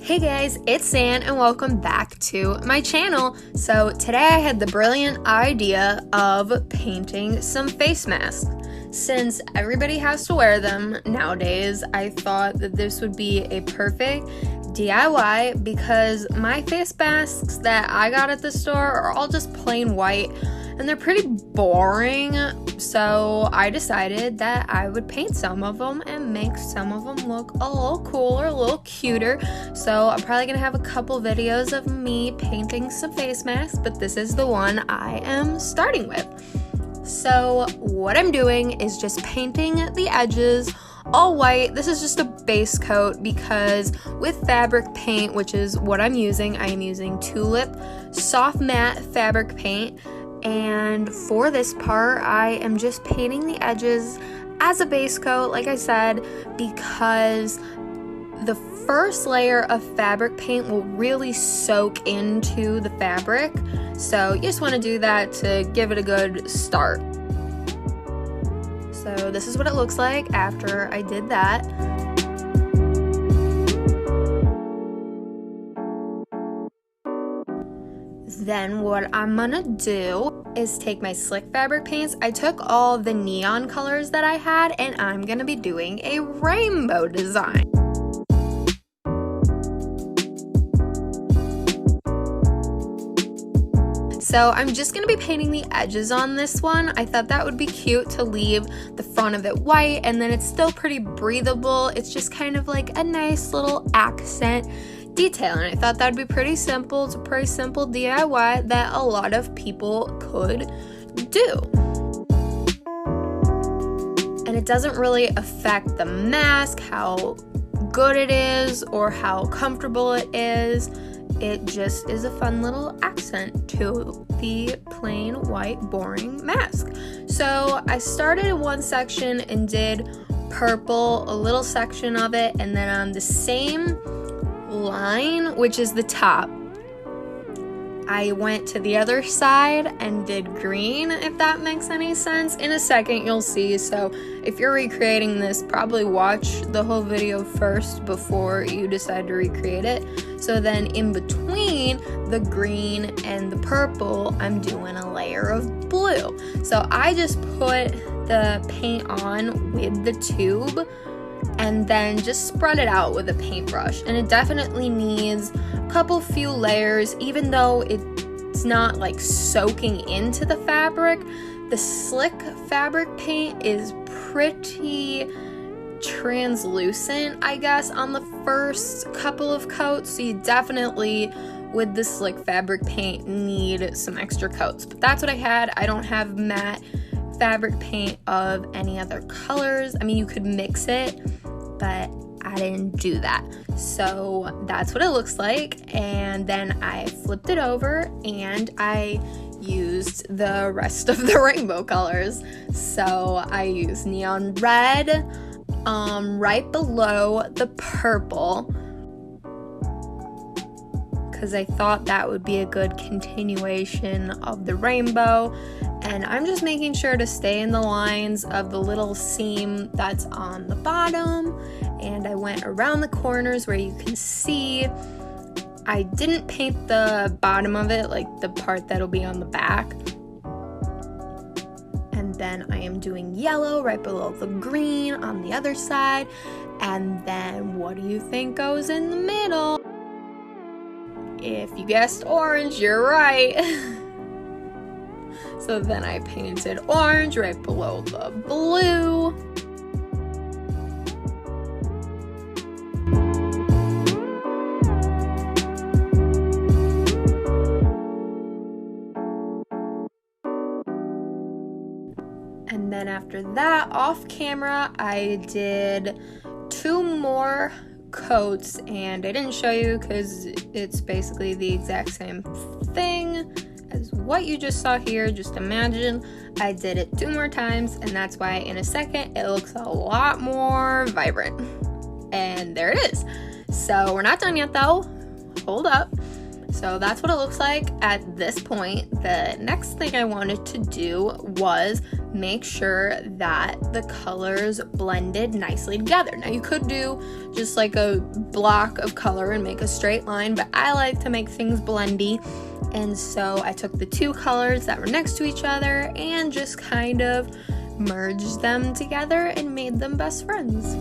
Hey guys, it's San and welcome back to my channel. So today I had the brilliant idea of painting some face masks. Since everybody has to wear them nowadays, I thought that this would be a perfect DIY because my face masks that I got at the store are all just plain white and they're pretty boring. So I decided that I would paint some of them and make some of them look a little cooler, a little cuter. So I'm probably gonna have a couple videos of me painting some face masks, but this is the one I am starting with. So what I'm doing is just painting the edges all white. This is just a base coat because with fabric paint, which is what I'm using, I am using Tulip Soft Matte Fabric Paint. And for this part, I am just painting the edges as a base coat, like I said, because the first layer of fabric paint will really soak into the fabric. So you just want to do that to give it a good start. So this is what it looks like after I did that. Then what I'm gonna do is take my slick fabric paints. I took all the neon colors that I had and I'm gonna be doing a rainbow design. So I'm just gonna be painting the edges on this one. I thought that would be cute to leave the front of it white and then it's still pretty breathable. It's just kind of like a nice little accent detail, and I thought that would be pretty simple. It's a pretty simple DIY that a lot of people could do. And it doesn't really affect the mask, how good it is or how comfortable it is. It just is a fun little accent to the plain white boring mask. So I started in one section and did purple, a little section of it, and then on the same line, which is the top, I went to the other side and did green, if that makes any sense. In a second you'll see, so if you're recreating this, probably watch the whole video first before you decide to recreate it. So then in between the green and the purple, I'm doing a layer of blue. So I just put the paint on with the tube and then just spread it out with a paintbrush, and it definitely needs a few layers. Even though it's not like soaking into the fabric, the slick fabric paint is pretty translucent, I guess, on the first couple of coats, so you definitely with the slick fabric paint need some extra coats. But that's what I had. I don't have matte fabric paint of any other colors. I mean, you could mix it, but I didn't do that. So that's what it looks like. And then I flipped it over and I used the rest of the rainbow colors. So I used neon red right below the purple, because I thought that would be a good continuation of the rainbow. And I'm just making sure to stay in the lines of the little seam that's on the bottom. And I went around the corners where you can see. I didn't paint the bottom of it, like the part that'll be on the back. And then I am doing yellow right below the green on the other side. And then what do you think goes in the middle? If you guessed orange, you're right. So then I painted orange right below the blue. And then after that, off camera, I did 2 more coats, and I didn't show you because it's basically the exact same thing as what you just saw here. Just imagine I did it 2 more times, and that's why in a second it looks a lot more vibrant. And there it is. So we're not done yet though. Hold up. So that's what it looks like at this point. The next thing I wanted to do was make sure that the colors blended nicely together. Now you could do just like a block of color and make a straight line, but I like to make things blendy. And so I took the two colors that were next to each other and just kind of merged them together and made them best friends.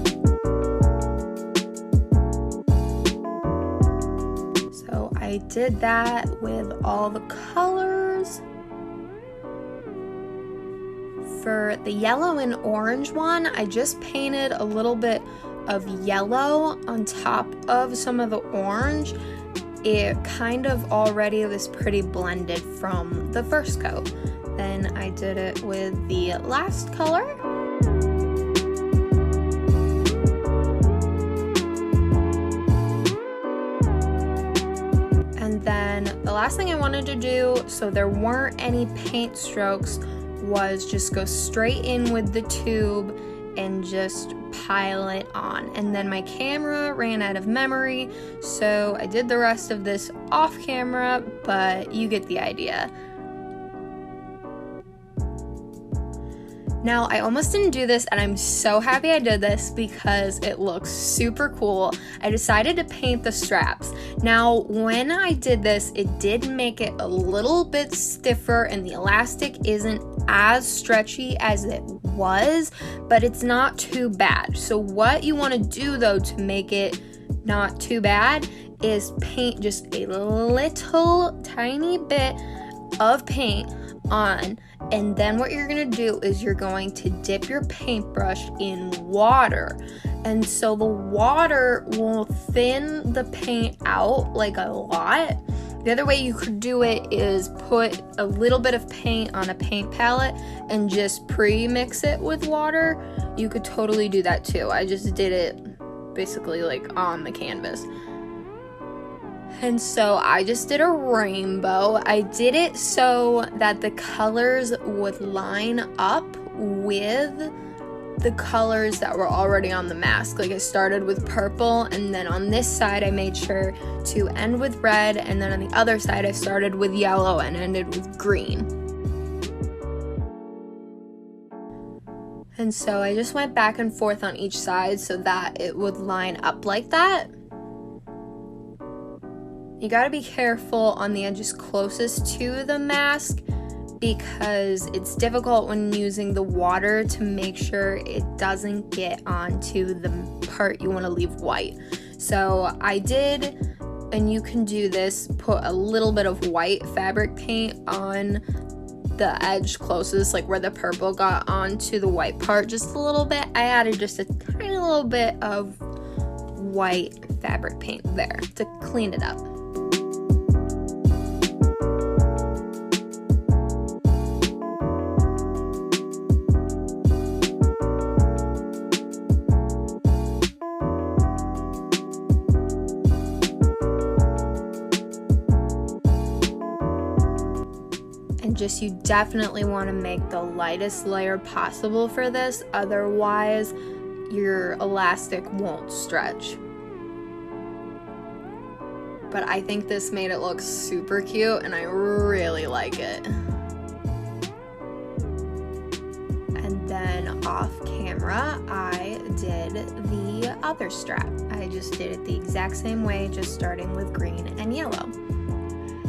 So I did that with all the colors. For the yellow and orange one, I just painted a little bit of yellow on top of some of the orange. It kind of already was pretty blended from the first coat. Then I did it with the last color. And then the last thing I wanted to do, so there weren't any paint strokes, was just go straight in with the tube and just pile it on. And then my camera ran out of memory, so I did the rest of this off camera, but you get the idea. Now, I almost didn't do this, and I'm so happy I did this because it looks super cool. I decided to paint the straps. Now, when I did this, it did make it a little bit stiffer, and the elastic isn't as stretchy as it was, but it's not too bad. So what you want to do, though, to make it not too bad is paint just a little tiny bit of paint on, and then what you're going to do is you're going to dip your paintbrush in water, and so the water will thin the paint out like a lot. The other way you could do it is put a little bit of paint on a paint palette and just pre-mix it with water. You could totally do that too. I just did it basically like on the canvas. And so I just did a rainbow. I did it so that the colors would line up with the colors that were already on the mask. Like I started with purple, and then on this side I made sure to end with red, and then on the other side I started with yellow and ended with green. And so I just went back and forth on each side so that it would line up like that. You gotta be careful on the edges closest to the mask because it's difficult when using the water to make sure it doesn't get onto the part you want to leave white. So I did, and you can do this, put a little bit of white fabric paint on the edge closest, like where the purple got onto the white part just a little bit. I added just a tiny little bit of white fabric paint there to clean it up. Just you definitely want to make the lightest layer possible for this, otherwise your elastic won't stretch. But I think this made it look super cute and I really like it. And then off camera I did the other strap. I just did it the exact same way, just starting with green and yellow.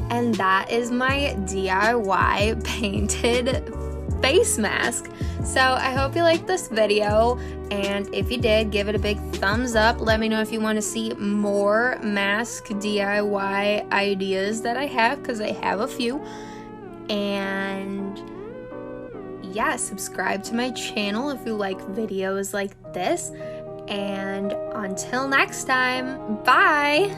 And that is my DIY painted face mask. So I hope you liked this video, and if you did, give it a big thumbs up. Let me know if you want to see more mask DIY ideas that I have, because I have a few. And yeah, subscribe to my channel if you like videos like this. And until next time, bye!